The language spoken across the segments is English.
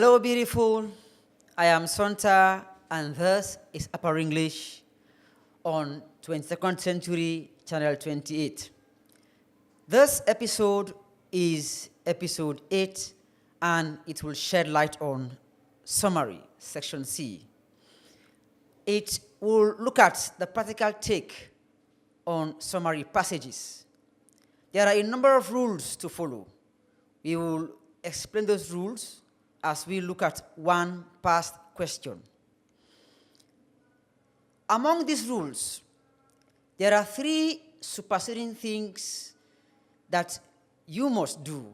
Hello, beautiful. I am Sonta, and this is Upper English on 22nd Century Channel 28. This episode is episode 8, and it will shed light on summary, section C. It will look at the practical take on summary passages. There are a number of rules to follow. We will explain those rules as we look at one past question. Among these rules, there are 3 superseding things that you must do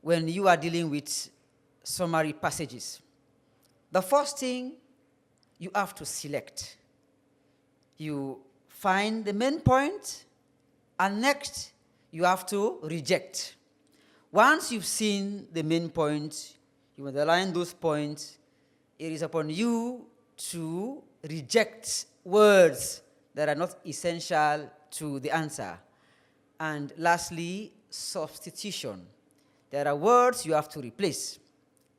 when you are dealing with summary passages. The first thing, you have to select. You find the main point, and next, you have to reject. Once you've seen the main point, you underline those points, it is upon you to reject words that are not essential to the answer. And lastly, substitution. There are words you have to replace.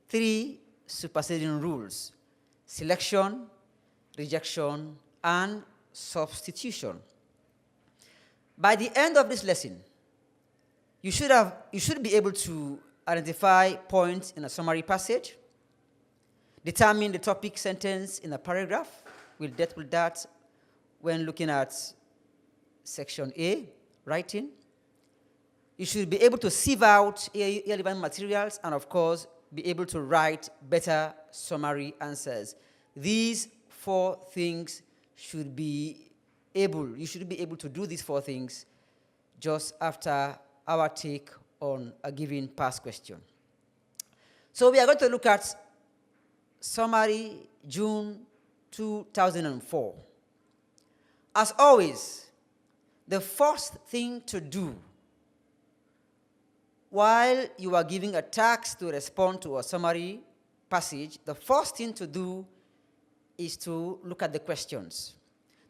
3 superseding rules: selection, rejection, and substitution. By the end of this lesson, you should be able to identify points in a summary passage, determine the topic sentence in a paragraph. We'll deal with that when looking at section A, writing. You should be able to sieve out irrelevant materials and, of course, be able to write better summary answers. These 4 things you should be able to do these 4 things just after our take on a given past question. So we are going to look at summary June 2004. As always, the first thing to do while you are giving a task to respond to a summary passage, the first thing to do is to look at the questions.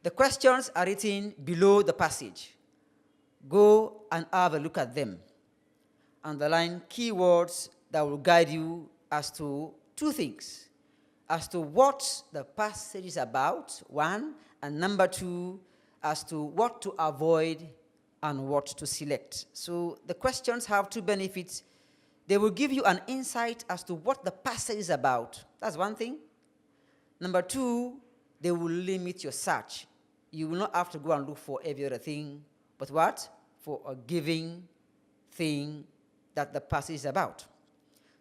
The questions are written below the passage. Go and have a look at them. Underline keywords that will guide you as to 2 things. As to what the passage is about, 1, and number 2, as to what to avoid and what to select. So the questions have 2 benefits. They will give you an insight as to what the passage is about. That's one thing. Number 2, they will limit your search. You will not have to go and look for every other thing, but what? For a given thing that the passage is about.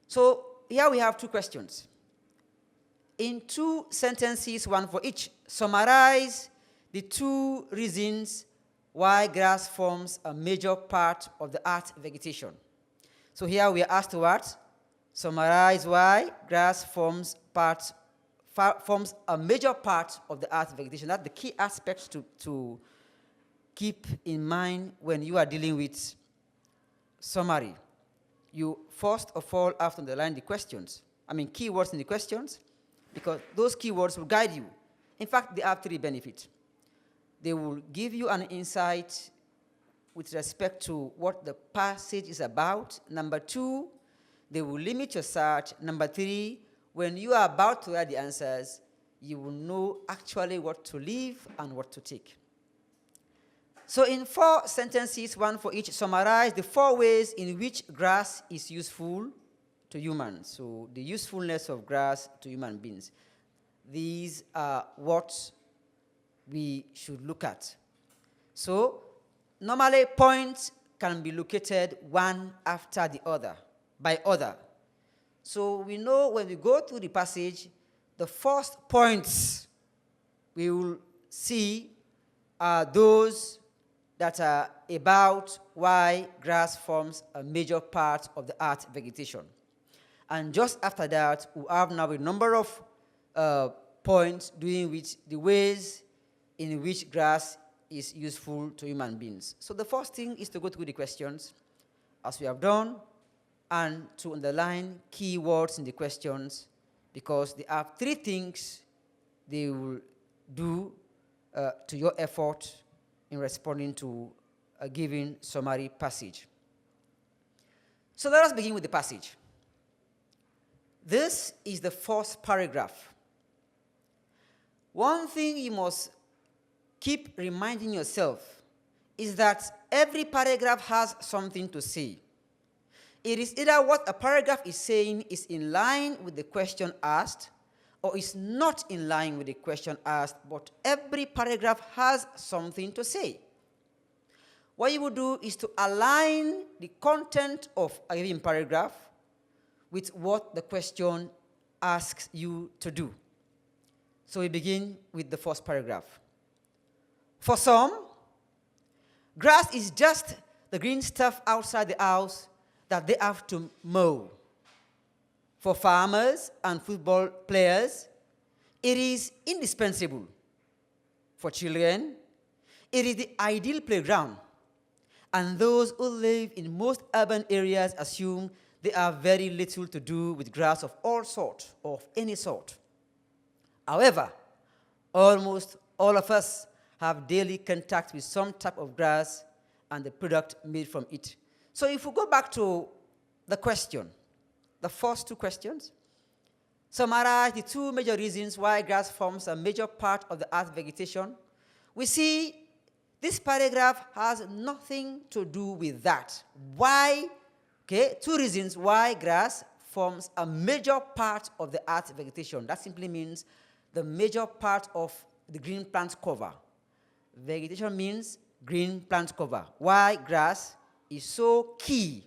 So here we have 2 questions. In 2 sentences, 1 for each, summarize the 2 reasons why grass forms a major part of the earth vegetation. So here we are asked to what? Summarize why grass forms a major part of the earth vegetation. That's the key aspect to keep in mind when you are dealing with summary. You first of all have to underline the questions. Keywords in the questions, because those keywords will guide you. In fact, they have 3 benefits. They will give you an insight with respect to what the passage is about. Number 2, they will limit your search. Number 3, when you are about to write the answers, you will know actually what to leave and what to take. So in 4 sentences, 1 for each, summarize the 4 ways in which grass is useful to humans. So the usefulness of grass to human beings. These are what we should look at. So normally points can be located one after the other, by order. So we know when we go through the passage, the first points we will see are those that are about why grass forms a major part of the earth vegetation. And just after that, we have now a number of points doing with the ways in which grass is useful to human beings. So the first thing is to go through the questions, as we have done, and to underline keywords in the questions, because they have 3 things they will do to your effort in responding to a given summary passage. So let us begin with the passage. This is the first paragraph. One thing you must keep reminding yourself is that every paragraph has something to say. It is either what a paragraph is saying is in line with the question asked, or is not in line with the question asked, but every paragraph has something to say. What you will do is to align the content of a given paragraph with what the question asks you to do. So we begin with the first paragraph. For some, grass is just the green stuff outside the house that they have to mow. For farmers and football players, it is indispensable. For children, it is the ideal playground. And those who live in most urban areas assume they have very little to do with grass of all sorts, of any sort. However, almost all of us have daily contact with some type of grass and the product made from it. So if we go back to the question, the first two questions, summarize the two major reasons why grass forms a major part of the Earth's vegetation, we see this paragraph has nothing to do with that. Why? Okay, two reasons why grass forms a major part of the Earth's vegetation. That simply means the major part of the green plant cover. Vegetation means green plant cover. Why grass is so key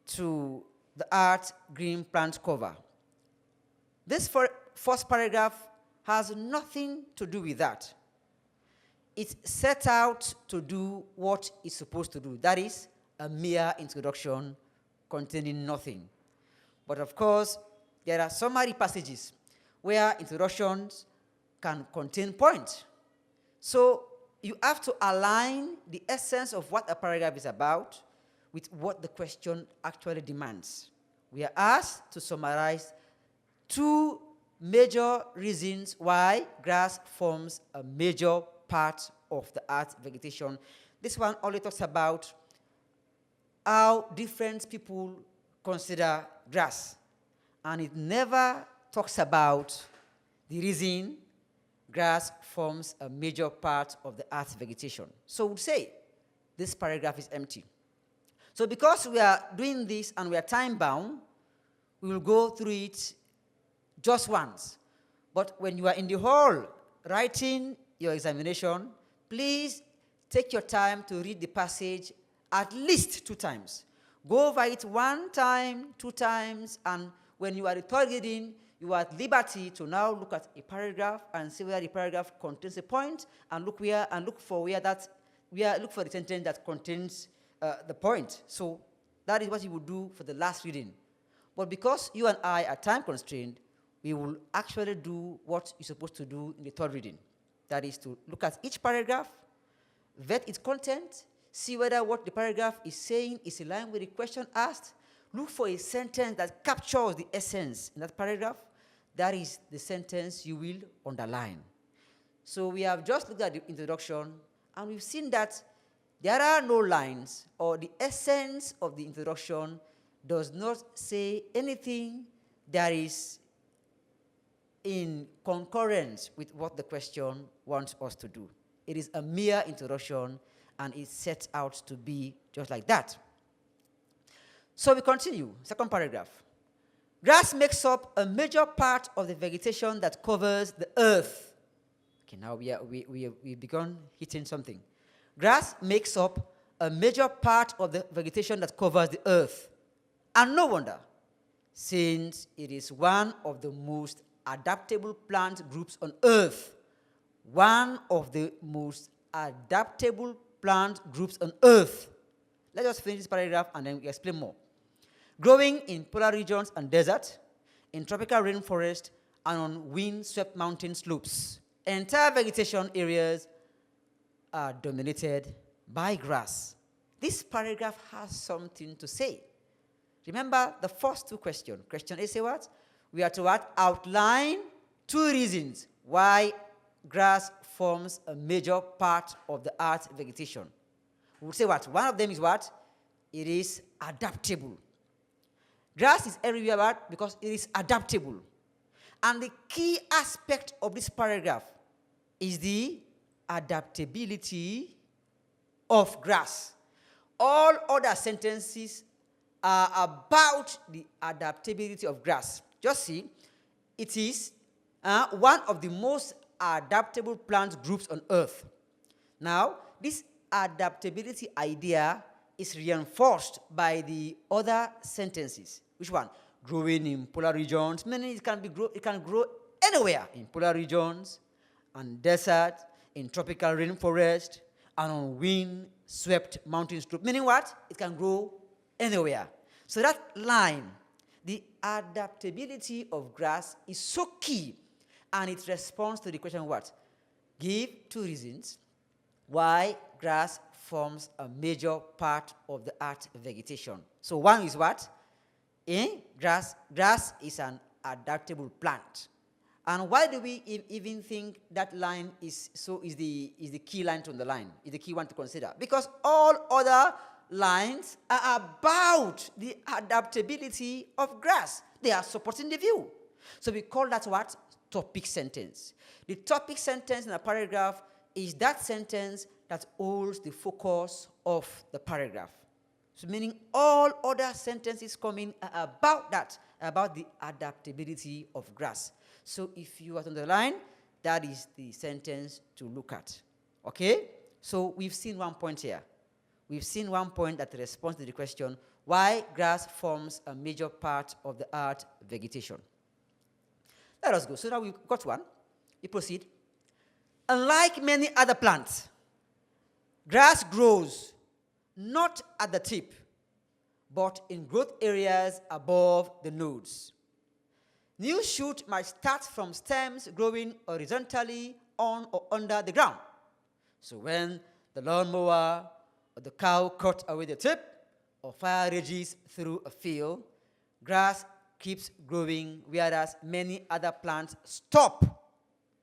to the Earth's green plant cover. This first paragraph has nothing to do with that. It's set out to do what it's supposed to do. That is a mere introduction containing nothing. But of course, there are summary passages where introductions can contain points. So you have to align the essence of what a paragraph is about with what the question actually demands. We are asked to summarize two major reasons why grass forms a major part of the Earth's vegetation. This one only talks about how different people consider grass. And it never talks about the reason grass forms a major part of the Earth's vegetation. So we'll say this paragraph is empty. So because we are doing this and we are time-bound, we will go through it just once. But when you are in the hall writing your examination, please take your time to read the passage at least 2 times. Go over it 1 time, 2 times, and when you are at third reading, you are at liberty to now look at a paragraph and see whether the paragraph contains a point, and look for the sentence that contains the point. So that is what you would do for the last reading. But because you and I are time constrained, we will actually do what you're supposed to do in the third reading. That is to look at each paragraph, vet its content, see whether what the paragraph is saying is in line with the question asked, look for a sentence that captures the essence in that paragraph. That is the sentence you will underline. So we have just looked at the introduction, and we've seen that there are no lines, or the essence of the introduction does not say anything that is in concurrence with what the question wants us to do. It is a mere introduction, and it's set out to be just like that. So we continue, second paragraph. Grass makes up a major part of the vegetation that covers the earth. Okay, now we've begun hitting something. Grass makes up a major part of the vegetation that covers the earth. And no wonder, since it is one of the most adaptable plant groups on earth. One of the most adaptable plant groups on earth. Let us finish this paragraph and then we explain more. Growing in polar regions and desert, in tropical rainforest, and on wind-swept mountain slopes. Entire vegetation areas are dominated by grass. This paragraph has something to say. Remember the first 2 questions. Question A say what? We are to what? Outline 2 reasons why grass forms a major part of the Earth's vegetation. We will say what? One of them is what? It is adaptable. Grass is everywhere, but because it is adaptable. And the key aspect of this paragraph is the adaptability of grass. All other sentences are about the adaptability of grass. Just see, it is one of the most adaptable plant groups on earth. Now, this adaptability idea is reinforced by the other sentences. Which one? Growing in polar regions. Meaning it can grow anywhere in polar regions, and desert, in tropical rainforest, and on wind-swept mountain slopes. Meaning what? It can grow anywhere. So that line, the adaptability of grass, is so key, and it responds to the question what? Give 2 reasons why grass forms a major part of the earth vegetation. So one is what? Grass is an adaptable plant. And why do we even think that line is the key line to underline, is the key one to consider? Because all other lines are about the adaptability of grass. They are supporting the view. So we call that what? Topic sentence. The topic sentence in a paragraph is that sentence that holds the focus of the paragraph. So meaning all other sentences coming are about that, about the adaptability of grass. So if you are on the line, that is the sentence to look at. Okay? So we've seen one point here. We've seen one point that responds to the question, why grass forms a major part of the earth vegetation. Let us go. So now we've got one. We proceed. Unlike many other plants, grass grows not at the tip, but in growth areas above the nodes. New shoots might start from stems growing horizontally on or under the ground. So when the lawnmower or the cow cut away the tip, or fire rages through a field, grass keeps growing, whereas many other plants stop.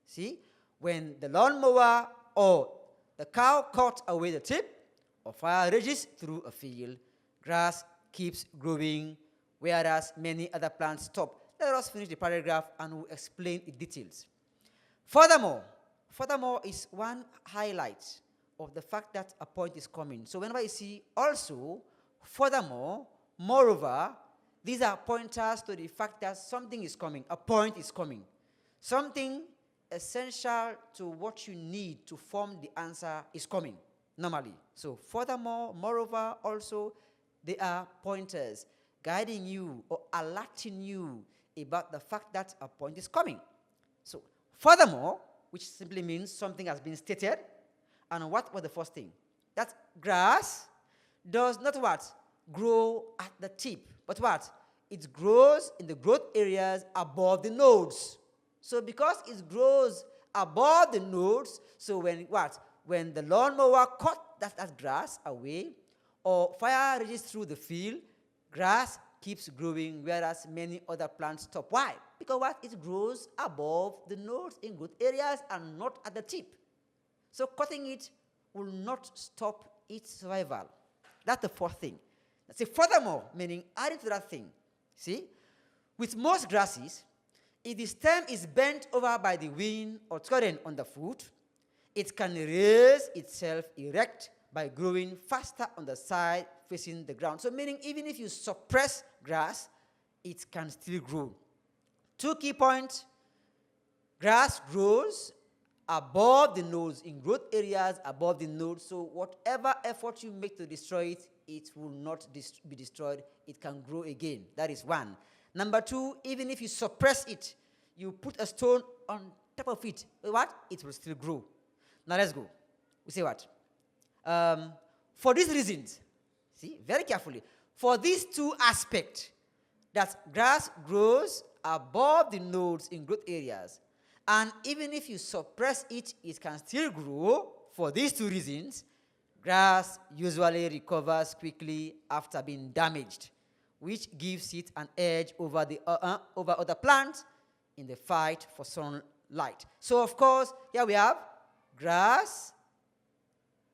See? When the lawnmower or the cow cut away the tip, or fire rages through a field, grass keeps growing, whereas many other plants stop. Let us finish the paragraph and we'll explain the details. Furthermore is one highlight of the fact that a point is coming. So whenever you see also, furthermore, moreover, these are pointers to the fact that something is coming, a point is coming. Something essential to what you need to form the answer is coming, normally. So furthermore, moreover, also, they are pointers guiding you or alerting you about the fact that a point is coming. So furthermore, which simply means something has been stated. And what was the first thing? That grass does not what? Grow at the tip. But what? It grows in the growth areas above the nodes. So because it grows above the nodes, so when what? When the lawnmower cut that grass away, or fire rages through the field, grass keeps growing, whereas many other plants stop. Why? Because what? It grows above the nodes in growth areas and not at the tip. So cutting it will not stop its survival. That's the fourth thing. That's a furthermore, meaning adding to that thing. See? With most grasses, if the stem is bent over by the wind or trodden underfoot, it can raise itself erect by growing faster on the side facing the ground. So meaning even if you suppress grass, it can still grow. 2 key points. Grass grows above the nodes, in growth areas above the nodes. So whatever effort you make to destroy it, it will not be destroyed. It can grow again. That is one. Number 2, even if you suppress it, you put a stone on top of it, what? It will still grow. Now let's go. We say what? For these reasons, see, very carefully, for these 2 aspects, that grass grows above the nodes in growth areas, and even if you suppress it, it can still grow. For these 2 reasons, grass usually recovers quickly after being damaged, which gives it an edge over over other plants in the fight for sunlight. So, of course, here we have grass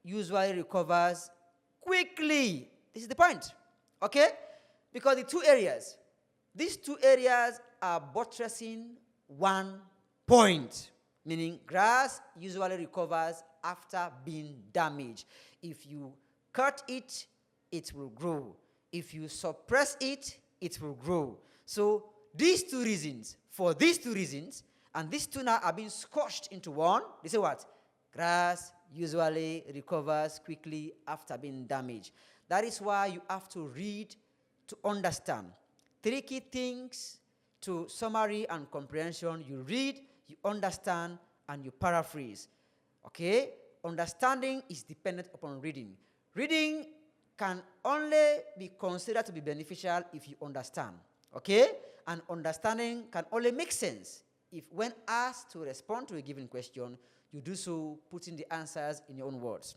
usually recovers quickly. This is the point, okay? Because the 2 areas, These two areas are buttressing one point, meaning grass usually recovers after being damaged. If you cut it, it will grow. If you suppress it, it will grow. So these two reasons, for these two reasons, and these two now are being squashed into one, they say what? Grass usually recovers quickly after being damaged. That is why you have to read to understand. Three key things to summary and comprehension: you read, you understand, and you paraphrase. Okay? Understanding is dependent upon reading. Reading can only be considered to be beneficial if you understand. Okay? And understanding can only make sense if, when asked to respond to a given question, you do so putting the answers in your own words.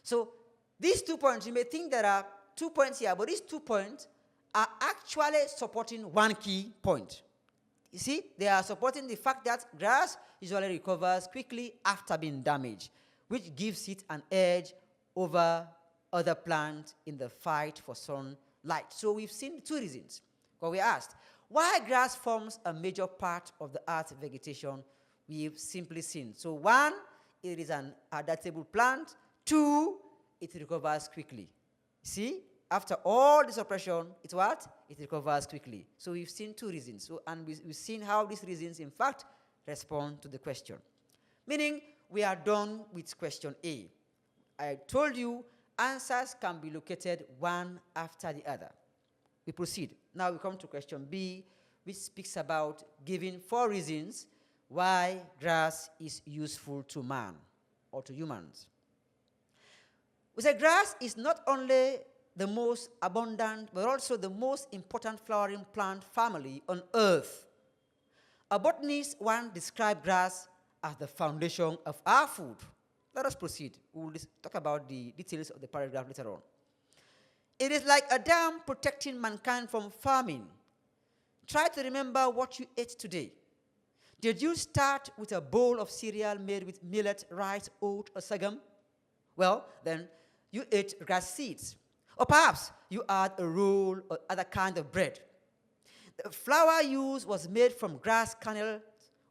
So these 2 points, you may think there are 2 points here, but these 2 points are actually supporting one key point. You see, they are supporting the fact that grass usually recovers quickly after being damaged, which gives it an edge over other plants in the fight for sunlight. So we've seen 2 reasons. When we asked, why grass forms a major part of the Earth's vegetation, we've simply seen. So 1, it is an adaptable plant. 2, it recovers quickly. See? After all the suppression, it's what? It recovers quickly. So we've seen 2 reasons. So, and we've seen how these reasons, in fact, respond to the question. Meaning, we are done with question A. I told you, answers can be located one after the other. We proceed. Now we come to question B, which speaks about giving 4 reasons why grass is useful to man or to humans. We say grass is not only the most abundant, but also the most important flowering plant family on earth. A botanist once described grass as the foundation of our food. Let us proceed. We will talk about the details of the paragraph later on. It is like a dam protecting mankind from famine. Try to remember what you ate today. Did you start with a bowl of cereal made with millet, rice, oat, or sorghum? Well, then you ate grass seeds. Or perhaps you had a roll or other kind of bread. The flour used was made from grass kernels,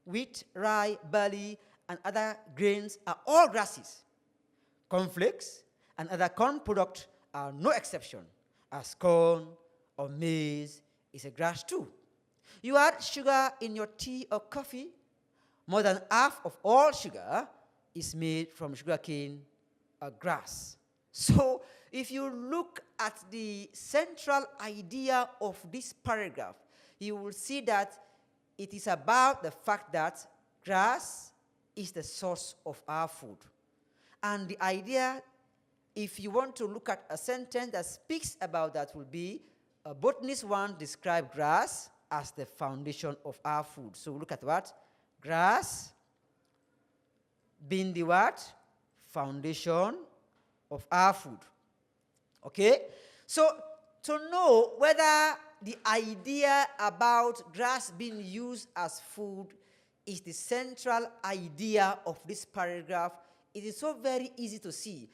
wheat, rye, barley, and other grains are all grasses. Cornflakes and other corn products are no exception, as corn or maize is a grass too. You add sugar in your tea or coffee. More than half of all sugar is made from sugarcane or grass. So if you look at the central idea of this paragraph, you will see that it is about the fact that grass is the source of our food. And the idea, if you want to look at a sentence that speaks about that, will be, a botanist once described grass as the foundation of our food. So look at what? Grass being the what? Foundation of our food. Okay? So to know whether the idea about grass being used as food is the central idea of this paragraph, it is so very easy to see.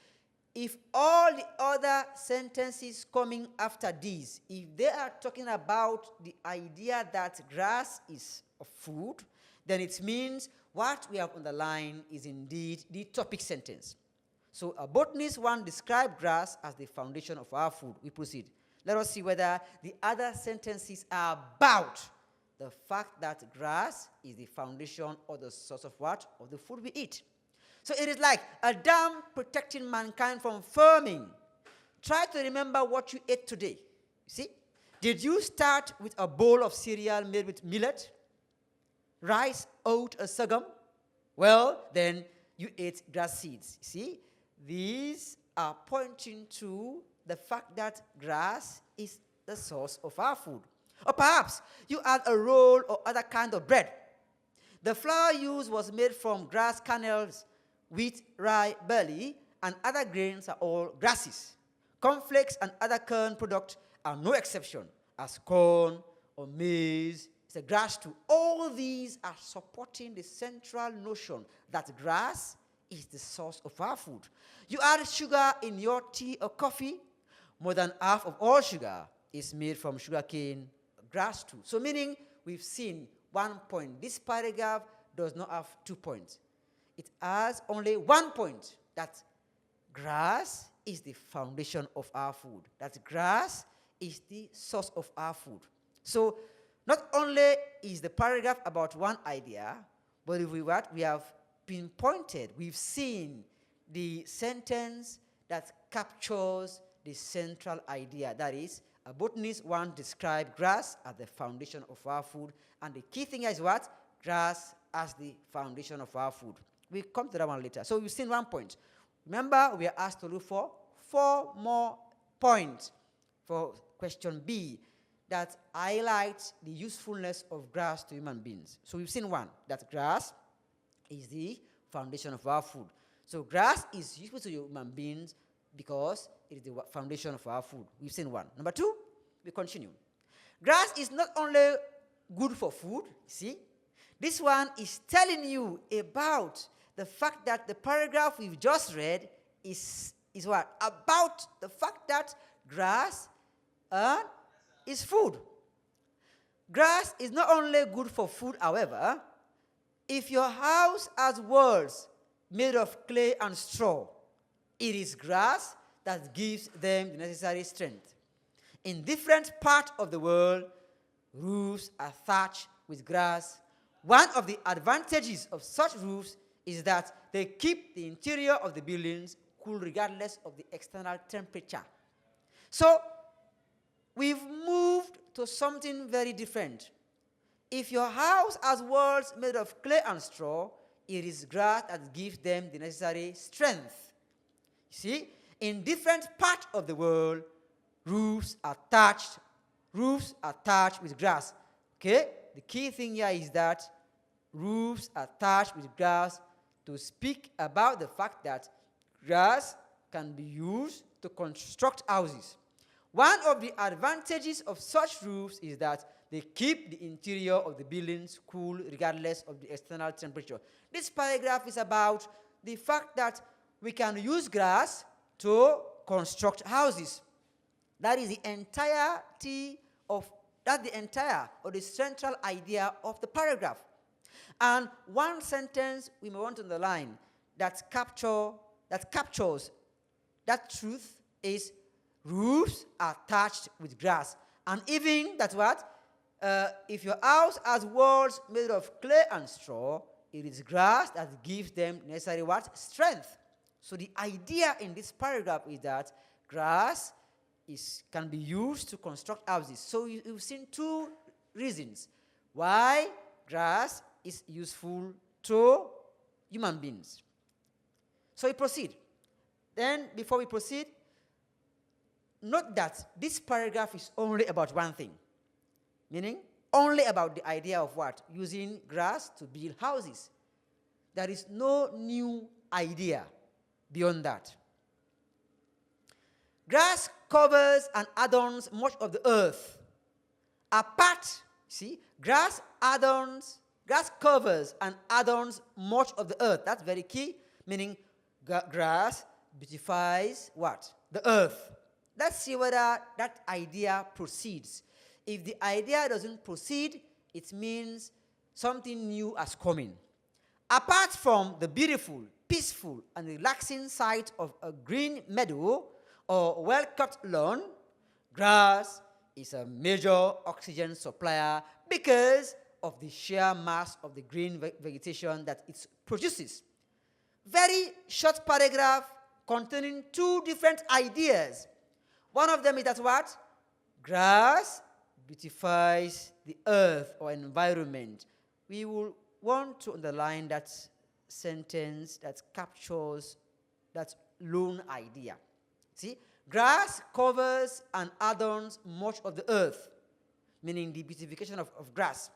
If all the other sentences coming after these, if they are talking about the idea that grass is a food, then it means what we have underlined is indeed the topic sentence. So a botanist once described grass as the foundation of our food. We proceed. Let us see whether the other sentences are about the fact that grass is the foundation or the source of what? Of the food we eat. So it is like a dam protecting mankind from famine. Try to remember what you ate today. You see? Did you start with a bowl of cereal made with millet, rice, oat, or sorghum? Well, then you ate grass seeds. See? These are pointing to the fact that grass is the source of our food. Or perhaps you had a roll or other kind of bread. The flour used was made from grass kernels, wheat, rye, barley, and other grains are all grasses. Cornflakes and other corn products are no exception, as corn or maize is a grass too. All these are supporting the central notion that grass is the source of our food. You add sugar in your tea or coffee. More than half of all sugar is made from sugarcane grass too. So meaning we've seen 1 point. This paragraph does not have 2 points. It has only 1 point, that grass is the foundation of our food. That grass is the source of our food. So not only is the paragraph about one idea, but if we have pinpointed, we've seen the sentence that captures the central idea. That is, a botanist once described grass as the foundation of our food, and the key thing is what? Grass as the foundation of our food. We'll come to that one later. So we've seen 1 point. Remember, we are asked to look for 4 more points for question B that highlights the usefulness of grass to human beings. So we've seen 1, that grass is the foundation of our food. So grass is useful to human beings because it is the foundation of our food. We've seen 1. Number 2, we continue. Grass is not only good for food, see? This one is telling you about the fact that the paragraph we've just read is what? About the fact that grass is food. Grass is not only good for food, however, if your house has walls made of clay and straw, it is grass that gives them the necessary strength. In different parts of the world, roofs are thatched with grass. One of the advantages of such roofs is that they keep the interior of the buildings cool regardless of the external temperature. So, we've moved to something very different. If your house has walls made of clay and straw, it is grass that gives them the necessary strength. You see, in different parts of the world, roofs are thatched with grass. Okay? The key thing here is that roofs are thatched with grass to speak about the fact that grass can be used to construct houses. One of the advantages of such roofs is that they keep the interior of the buildings cool regardless of the external temperature. This paragraph is about the fact that we can use grass to construct houses. That is the entirety of the central idea of the paragraph. And one sentence we may want to underline that captures that truth is roofs are thatched with grass. And even that's what? If your house has walls made of clay and straw, it is grass that gives them necessary what? Strength. So the idea in this paragraph is that grass can be used to construct houses. So you've seen 2 reasons why grass is useful to human beings. So we proceed. Then, before we proceed, note that this paragraph is only about one thing, meaning only about the idea of what? Using grass to build houses. There is no new idea beyond that. Grass covers and adorns much of the earth. Grass covers and adorns much of the earth. That's very key, meaning grass beautifies what? The earth. Let's see whether that idea proceeds. If the idea doesn't proceed, it means something new has come in. Apart from the beautiful, peaceful, and relaxing sight of a green meadow or well-kept lawn, grass is a major oxygen supplier because of the sheer mass of the green vegetation that it produces. Very short paragraph containing 2 different ideas. One of them is that what? Grass beautifies the earth or environment. We will want to underline that sentence that captures that lone idea. See, grass covers and adorns much of the earth, meaning the beautification of grass.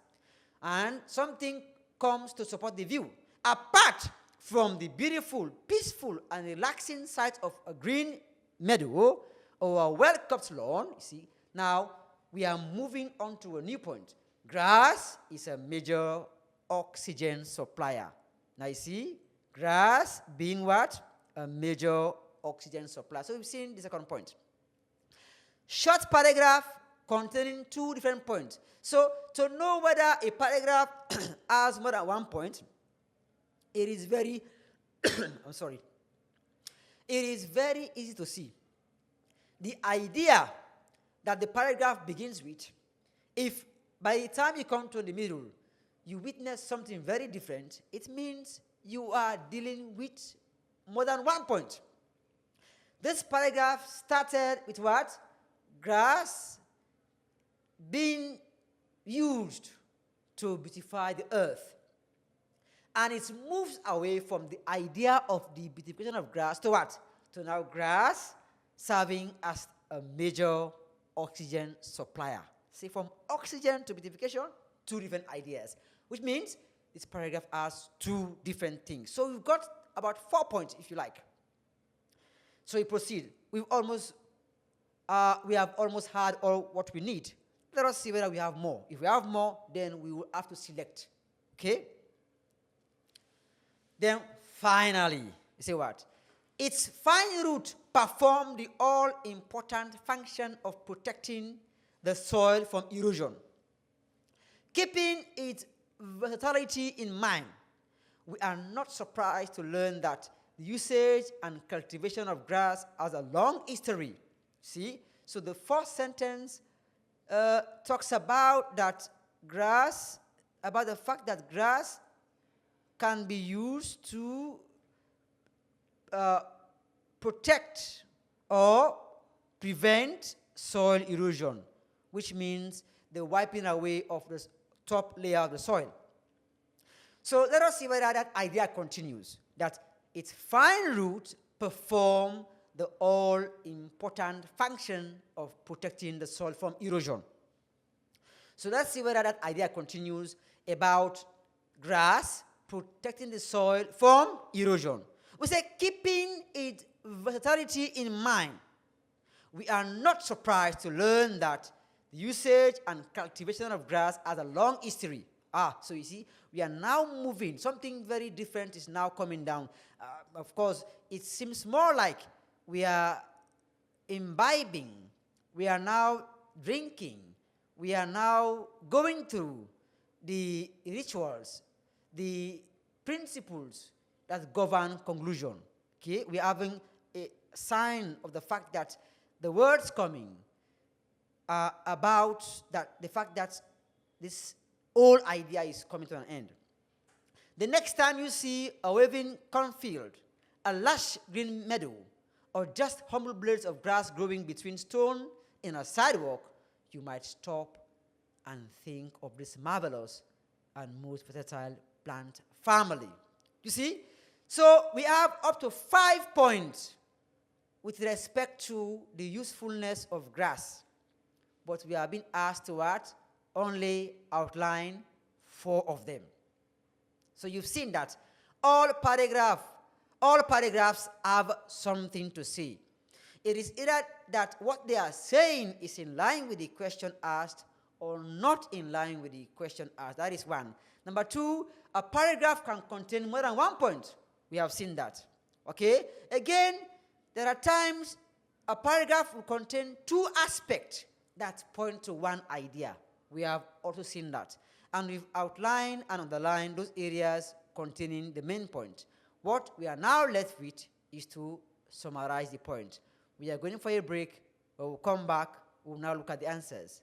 And something comes to support the view. Apart from the beautiful, peaceful, and relaxing sight of a green meadow or a well-kept lawn, you see, now we are moving on to a new point. Grass is a major oxygen supplier. Now you see, grass being what? A major oxygen supplier. So we've seen the second point. Short paragraph containing two different points. So to know whether a paragraph has more than one point, it is very, I'm sorry, it is very easy to see. The idea that the paragraph begins with, if by the time you come to the middle, you witness something very different, it means you are dealing with more than one point. This paragraph started with what? Grass being used to beautify the earth. And it moves away from the idea of the beautification of grass to what? To now grass serving as a major oxygen supplier. See, from oxygen to beautification, two different ideas, which means this paragraph has two different things. So we've got about 4 points, if you like. So we proceed. We have almost had all what we need. Let us see whether we have more. If we have more, then we will have to select. Okay? Then finally, you say what? Its fine root perform the all-important function of protecting the soil from erosion. Keeping its versatility in mind, we are not surprised to learn that the usage and cultivation of grass has a long history. See? So the first sentence talks about that grass, about the fact that grass can be used to protect or prevent soil erosion, which means the wiping away of the top layer of the soil. So let us see whether that idea continues, that its fine roots perform the all-important function of protecting the soil from erosion. So let's see whether that idea continues about grass protecting the soil from erosion. We say keeping its versatility in mind. We are not surprised to learn that the usage and cultivation of grass has a long history. So you see, we are now moving. Something very different is now coming down. Of course, it seems more like we are imbibing. We are now drinking. We are now going through the rituals, the principles that govern conclusion. Okay? We are having a sign of the fact that the words coming are about that, the fact that this whole idea is coming to an end. The next time you see a waving cornfield, a lush green meadow, or just humble blades of grass growing between stone in a sidewalk, you might stop and think of this marvelous and most versatile plant family. You see? So we have up to 5 points with respect to the usefulness of grass. But we have been asked to what? Only outline 4 of them. So you've seen that all paragraphs have something to say. It is either that what they are saying is in line with the question asked or not in line with the question asked. That is one. Number 2, a paragraph can contain more than 1 point. We have seen that. Okay? Again, there are times a paragraph will contain 2 aspects that point to one idea. We have also seen that. And we've outlined and underlined those areas containing the main point. What we are now left with is to summarize the point. We are going for a break, but we'll come back. We'll now look at the answers.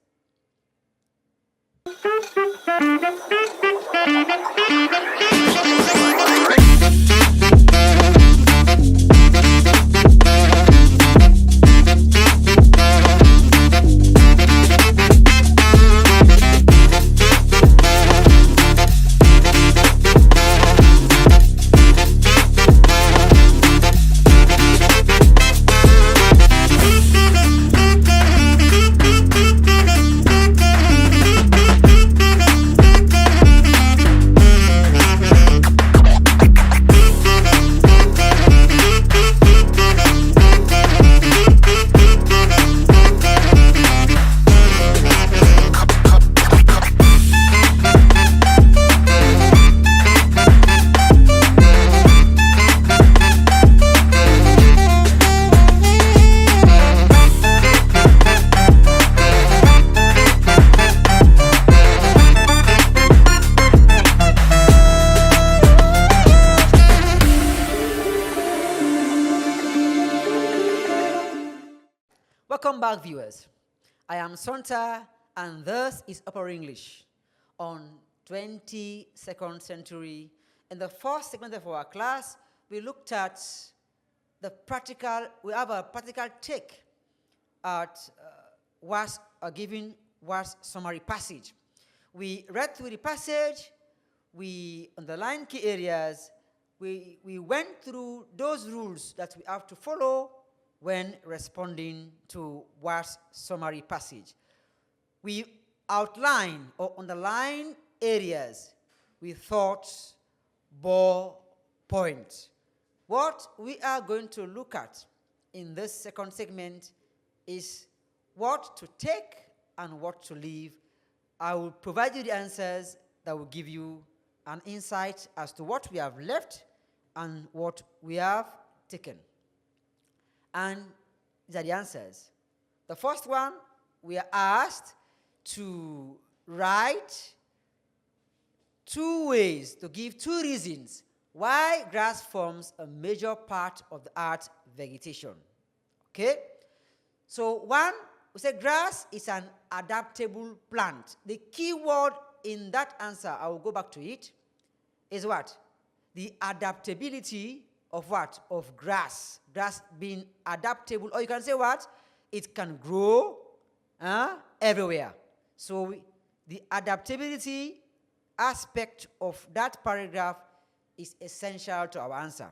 Welcome back, viewers. I am Sonta, and this is Upper English on 22nd century. In the first segment of our class, we looked at we have a practical take at a given words summary passage. We read through the passage, we underlined key areas, we went through those rules that we have to follow when responding to words summary passage. We outline or underline areas we thought bore points. What we are going to look at in this second segment is what to take and what to leave. I will provide you the answers that will give you an insight as to what we have left and what we have taken. And these are the answers. The first one, we are asked to write 2 ways, to give 2 reasons why grass forms a major part of the earth's vegetation. Okay? So 1, we say grass is an adaptable plant. The key word in that answer, I will go back to it, is what? The adaptability of what? Of grass. Grass being adaptable. Or you can say what? It can grow everywhere. So the adaptability aspect of that paragraph is essential to our answer.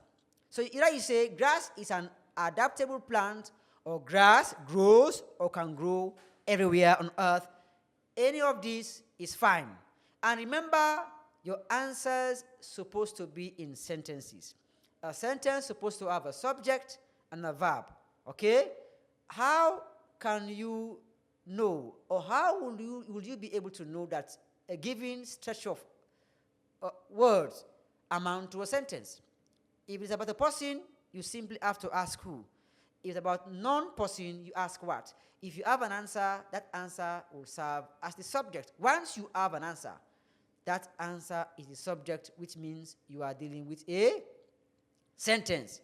So either you say grass is an adaptable plant, or grass grows or can grow everywhere on earth. Any of these is fine. And remember, your answers supposed to be in sentences. A sentence supposed to have a subject and a verb. Okay? How can you know, or how will you be able to know that a given stretch of words amount to a sentence? If it's about a person, you simply have to ask who. If it's about non-person, you ask what. If you have an answer, that answer will serve as the subject. Once you have an answer, that answer is the subject, which means you are dealing with a sentence.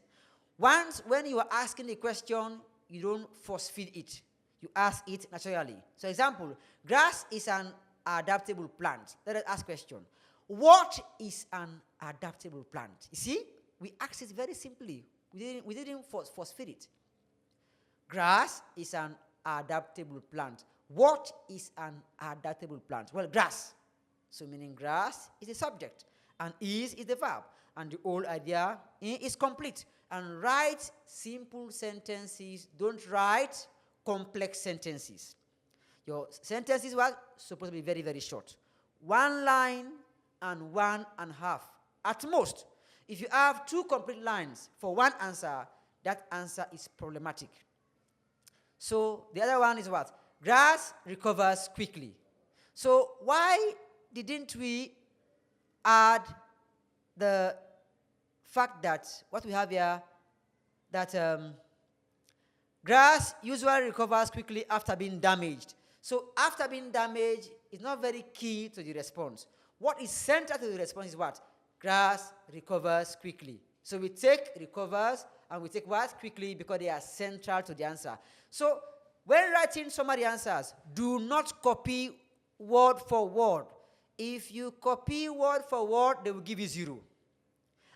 Once, when you are asking a question, you don't force feed it. You ask it naturally. So example, grass is an adaptable plant. Let us ask question. What is an adaptable plant? You see, we asked it very simply. We didn't force feed it. Grass is an adaptable plant. What is an adaptable plant? Well, grass. So meaning grass is the subject, and is the verb, and the whole idea is complete. And write simple sentences. Don't write complex sentences. Your sentences were supposed to be very, very short. 1 line and 1.5 at most. If you have 2 complete lines for 1 answer, that answer is problematic. So the other one is what? Grass recovers quickly. So why didn't we add the fact that what we have here, that grass usually recovers quickly after being damaged? So after being damaged is not very key to the response. What is central to the response is what? Grass recovers quickly. So we take recovers and we take what? Quickly, because they are central to the answer. So when writing summary answers, do not copy word for word. If you copy word for word, they will give you 0.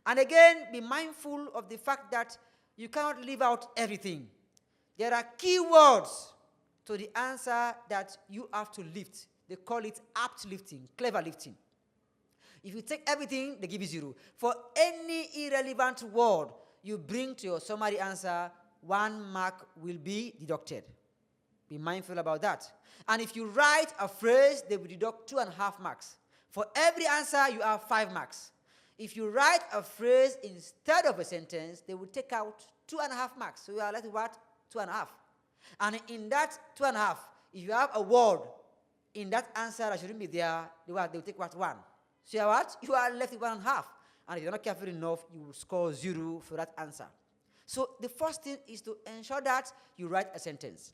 And again, be mindful of the fact that you cannot leave out everything. There are key words to the answer that you have to lift. They call it apt lifting, clever lifting. If you take everything, they give you 0. For any irrelevant word you bring to your summary answer, 1 mark will be deducted. Be mindful about that. And if you write a phrase, they will deduct 2.5 marks. For every answer, you have 5 marks. If you write a phrase instead of a sentence, they will take out 2.5 marks. So you are left with what? 2.5. And in that 2.5, if you have a word in that answer that shouldn't be there, they will take what? 1. So you are what? You are left with 1.5. And if you're not careful enough, you will score 0 for that answer. So the first thing is to ensure that you write a sentence.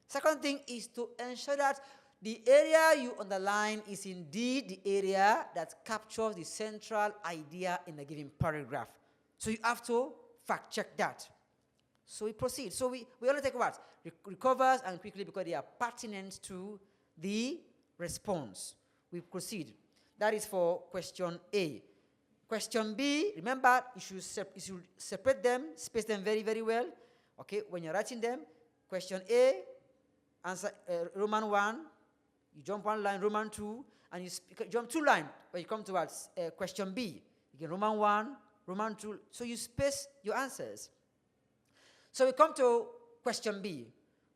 Second thing is to ensure that the area you underline is indeed the area that captures the central idea in a given paragraph. So you have to fact check that. So we proceed. So we only take what? Recovers and quickly because they are pertinent to the response. We proceed. That is for question A. Question B, remember, you should separate them, space them very, very well. Okay, when you're writing them, question A, answer Roman 1, you jump one line, Roman 2, and you jump 2 lines when you come towards question B. Again, Roman 1, Roman 2, so you space your answers. So we come to question B,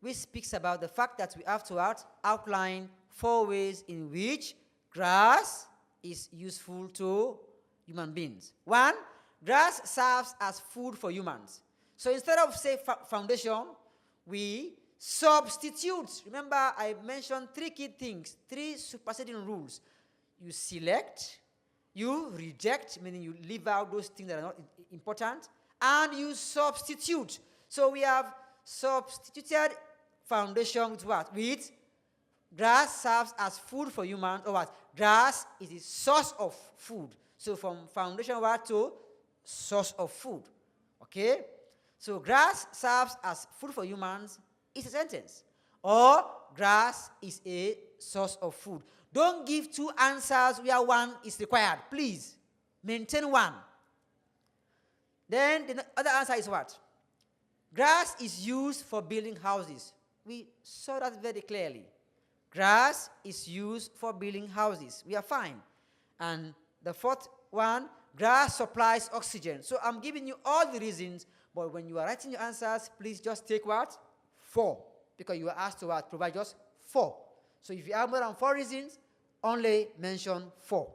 which speaks about the fact that we have to outline 4 ways in which grass is useful to human beings. 1, grass serves as food for humans. So instead of, say, foundation, we substitute. Remember, I mentioned 3 key things, 3 superseding rules. You select, you reject, meaning you leave out those things that are not important, and you substitute. So we have substituted foundation with what? With grass serves as food for humans, or what? Grass is the source of food. So from foundation what to source of food. Okay? So grass serves as food for humans is a sentence. Or grass is a source of food. Don't give 2 answers where 1 is required. Please, maintain 1. Then the other answer is what? Grass is used for building houses. We saw that very clearly. Grass is used for building houses. We are fine. And the 4th one, grass supplies oxygen. So I'm giving you all the reasons, but when you are writing your answers, please just take what? 4. Because you are asked to what? Provide just 4. So if you have more than 4 reasons, only mention 4.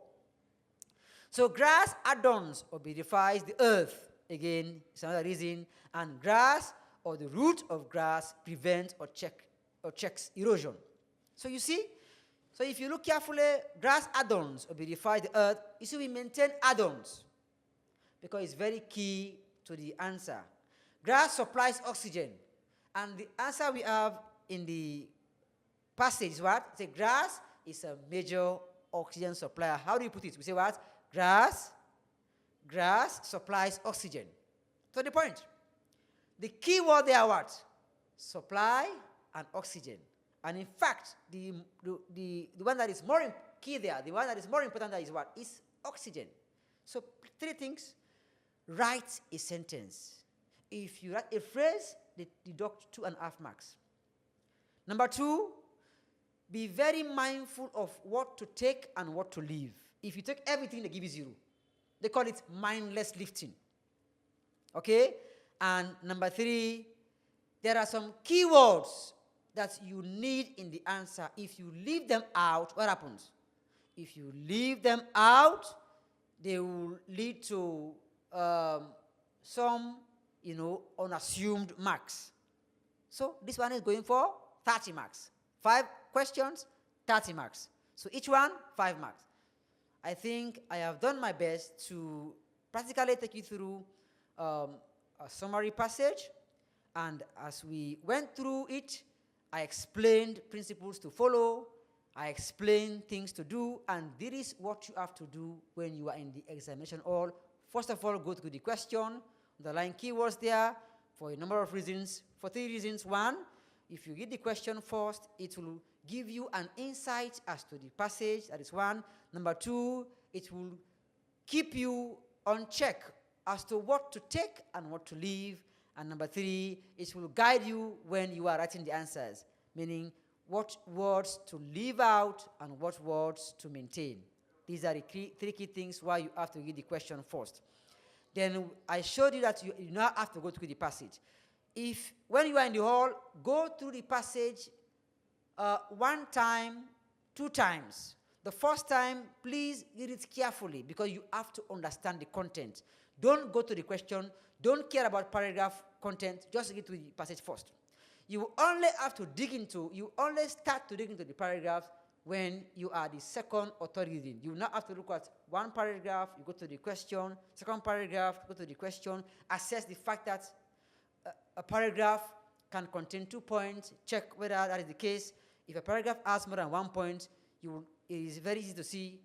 So grass adorns or beautifies the earth. Again, it's another reason. And grass or the root of grass prevents or checks erosion. So you see, so if you look carefully, grass adorns or beautify the earth. You see, we maintain adorns because it's very key to the answer. Grass supplies oxygen. And the answer we have in the passage is what? It's a grass is a major oxygen supplier. How do you put it? We say what? Grass supplies oxygen. So the point. The key word there what? Supply and oxygen. And in fact, the one that is more key there, the one that is more important there is what? Is oxygen. So 3 things. Write a sentence. If you write a phrase, they deduct 2.5 marks. Number 2, be very mindful of what to take and what to leave. If you take everything, they give you 0. They call it mindless lifting. Okay? And number 3, there are some keywords that you need in the answer. If you leave them out, what happens? If you leave them out, they will lead to some, unassumed marks. So this one is going for 30 marks. 5 questions, 30 marks. So each one, 5 marks. I think I have done my best to practically take you through a summary passage. And as we went through it, I explained principles to follow. I explained things to do. And this is what you have to do when you are in the examination hall. First of all, go through the question, underline keywords there for a number of reasons. For 3 reasons. 1, if you read the question first, it will give you an insight as to the passage. That is 1. Number 2, it will keep you on check as to what to take and what to leave. And number 3, it will guide you when you are writing the answers, meaning what words to leave out and what words to maintain. These are the 3 key things why you have to read the question first. Then I showed you that you now have to go through the passage. When you are in the hall, go through the passage 1 time, 2 times. The first time, please read it carefully because you have to understand the content. Don't go to the question. Don't care about paragraph content. Just read through the passage first. You only start to dig into the paragraph when you are the 2nd or 3rd reading. You now have to look at 1 paragraph, you go to the question, 2nd paragraph, go to the question, assess the fact that a paragraph can contain 2 points, check whether that is the case. If a paragraph has more than 1 point, it is very easy to see,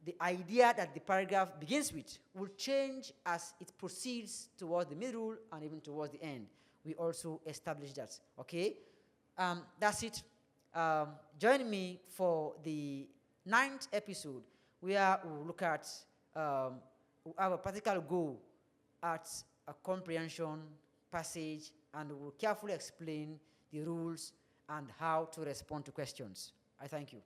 the idea that the paragraph begins with will change as it proceeds towards the middle and even towards the end. We also established that, okay? That's it. Join me for the 9th episode, where we'll look at, we'll have a particular goal at a comprehension passage, and we'll carefully explain the rules and how to respond to questions. I thank you.